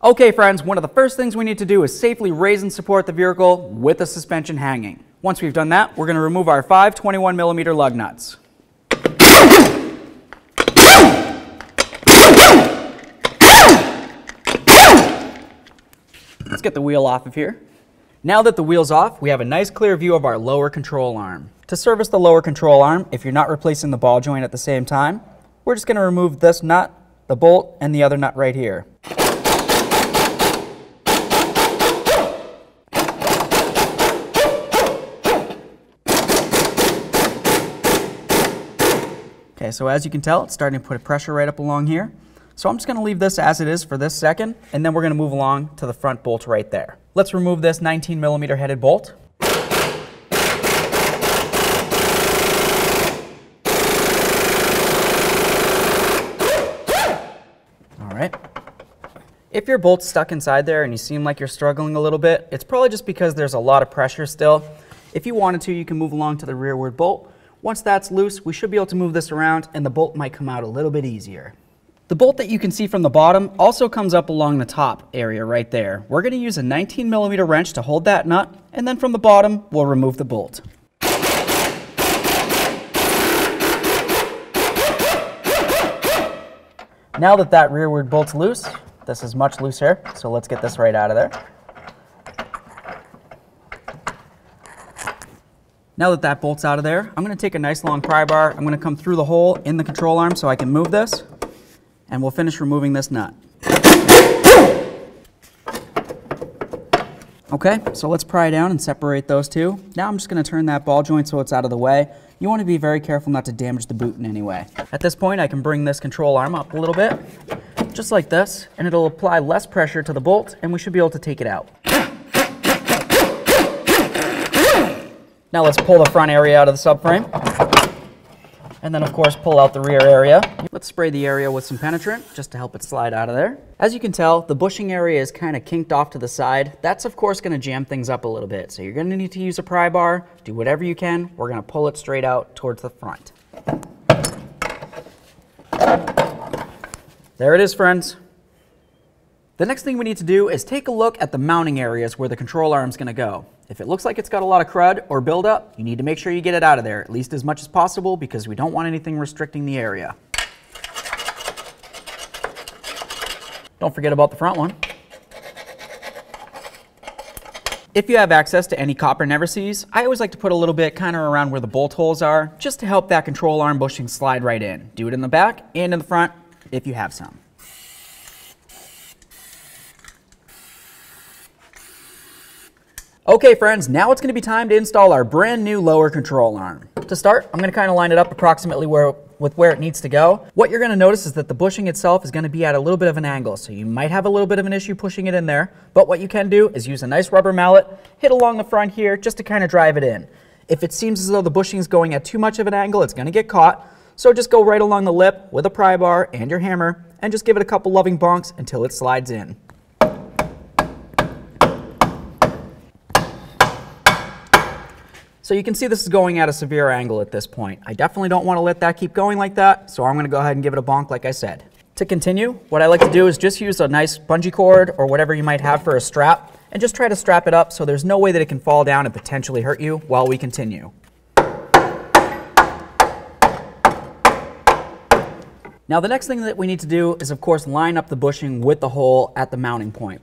Okay friends, one of the first things we need to do is safely raise and support the vehicle with the suspension hanging. Once we've done that, we're going to remove our 5 21mm lug nuts. Let's get the wheel off of here. Now that the wheel's off, we have a nice clear view of our lower control arm. To service the lower control arm, if you're not replacing the ball joint at the same time, we're just going to remove this nut, the bolt, and the other nut right here. Okay, so as you can tell, it's starting to put pressure right up along here. So I'm just going to leave this as it is for this second, and then we're going to move along to the front bolt right there. Let's remove this 19mm headed bolt. All right. If your bolt's stuck inside there and you seem like you're struggling a little bit, it's probably just because there's a lot of pressure still. If you wanted to, you can move along to the rearward bolt. Once that's loose, we should be able to move this around and the bolt might come out a little bit easier. The bolt that you can see from the bottom also comes up along the top area right there. We're going to use a 19mm wrench to hold that nut, and then from the bottom, we'll remove the bolt. Now that that rearward bolt's loose, this is much looser, so let's get this right out of there. Now that that bolt's out of there, I'm going to take a nice long pry bar. I'm going to come through the hole in the control arm so I can move this, and we'll finish removing this nut. Okay, so let's pry down and separate those two. Now I'm just going to turn that ball joint so it's out of the way. You want to be very careful not to damage the boot in any way. At this point, I can bring this control arm up a little bit, just like this, and it'll apply less pressure to the bolt, and we should be able to take it out. Now let's pull the front area out of the subframe, and then of course pull out the rear area. Let's spray the area with some penetrant just to help it slide out of there. As you can tell, the bushing area is kind of kinked off to the side. That's of course going to jam things up a little bit, so you're going to need to use a pry bar, do whatever you can. We're going to pull it straight out towards the front. There it is, friends. The next thing we need to do is take a look at the mounting areas where the control arm is going to go. If it looks like it's got a lot of crud or buildup, you need to make sure you get it out of there, at least as much as possible, because we don't want anything restricting the area. Don't forget about the front one. If you have access to any copper never-sees, I always like to put a little bit kind of around where the bolt holes are, just to help that control arm bushing slide right in. Do it in the back and in the front if you have some. Okay friends, now it's going to be time to install our brand new lower control arm. To start, I'm going to kind of line it up approximately with where it needs to go. What you're going to notice is that the bushing itself is going to be at a little bit of an angle, so you might have a little bit of an issue pushing it in there, but what you can do is use a nice rubber mallet, hit along the front here just to kind of drive it in. If it seems as though the bushing is going at too much of an angle, it's going to get caught, so just go right along the lip with a pry bar and your hammer and just give it a couple loving bonks until it slides in. So you can see this is going at a severe angle at this point. I definitely don't want to let that keep going like that, so I'm going to go ahead and give it a bonk like I said. To continue, what I like to do is just use a nice bungee cord or whatever you might have for a strap, and just try to strap it up so there's no way that it can fall down and potentially hurt you while we continue. Now the next thing that we need to do is of course line up the bushing with the hole at the mounting point.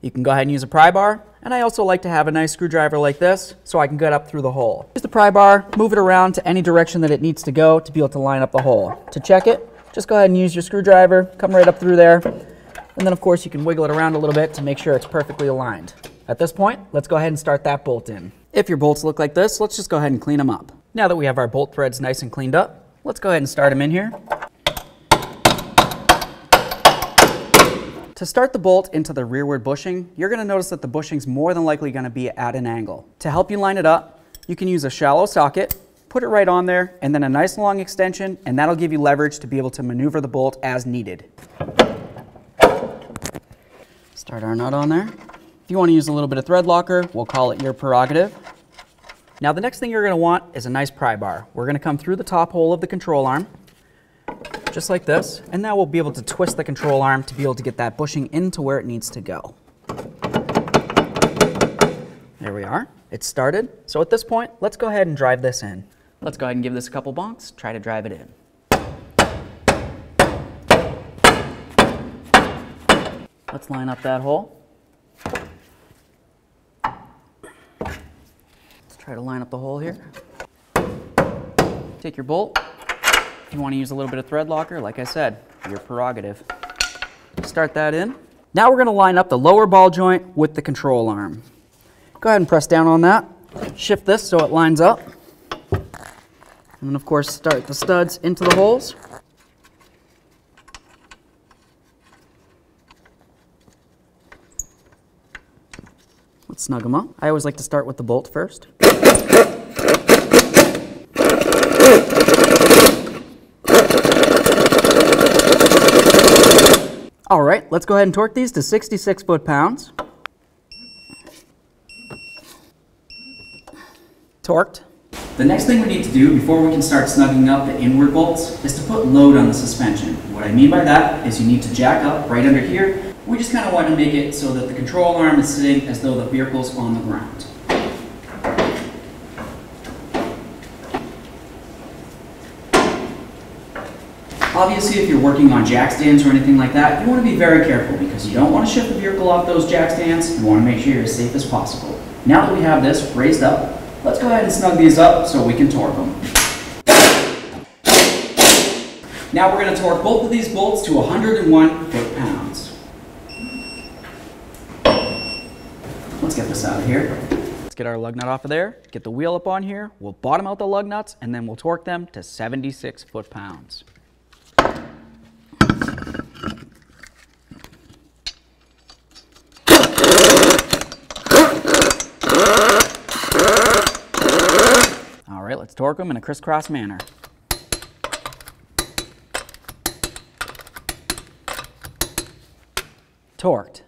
You can go ahead and use a pry bar, and I also like to have a nice screwdriver like this so I can get up through the hole. Use the pry bar, move it around to any direction that it needs to go to be able to line up the hole. To check it, just go ahead and use your screwdriver, come right up through there, and then of course you can wiggle it around a little bit to make sure it's perfectly aligned. At this point, let's go ahead and start that bolt in. If your bolts look like this, let's just go ahead and clean them up. Now that we have our bolt threads nice and cleaned up, let's go ahead and start them in here. To start the bolt into the rearward bushing, you're going to notice that the bushing's more than likely going to be at an angle. To help you line it up, you can use a shallow socket, put it right on there, and then a nice long extension, and that'll give you leverage to be able to maneuver the bolt as needed. Start our nut on there. If you want to use a little bit of thread locker, we'll call it your prerogative. Now the next thing you're going to want is a nice pry bar. We're going to come through the top hole of the control arm, just like this. And now we'll be able to twist the control arm to be able to get that bushing into where it needs to go. There we are. It's started. So at this point, let's go ahead and drive this in. Let's go ahead and give this a couple bonks, try to drive it in. Let's line up that hole. Let's try to line up the hole here. Take your bolt. If you want to use a little bit of thread locker, like I said, your prerogative. Start that in. Now we're going to line up the lower ball joint with the control arm. Go ahead and press down on that. Shift this so it lines up. And then of course start the studs into the holes. Let's snug them up. I always like to start with the bolt first. All right, let's go ahead and torque these to 66 foot-pounds. Torqued. The next thing we need to do before we can start snugging up the inward bolts is to put load on the suspension. What I mean by that is you need to jack up right under here. We just kind of want to make it so that the control arm is sitting as though the vehicle's on the ground. Obviously, if you're working on jack stands or anything like that, you want to be very careful because you don't want to shift the vehicle off those jack stands. You want to make sure you're as safe as possible. Now that we have this raised up, let's go ahead and snug these up so we can torque them. Now we're going to torque both of these bolts to 101 foot-pounds. Let's get this out of here. Let's get our lug nut off of there, get the wheel up on here, we'll bottom out the lug nuts, and then we'll torque them to 76 foot-pounds. All right, let's torque them in a crisscross manner. Torqued.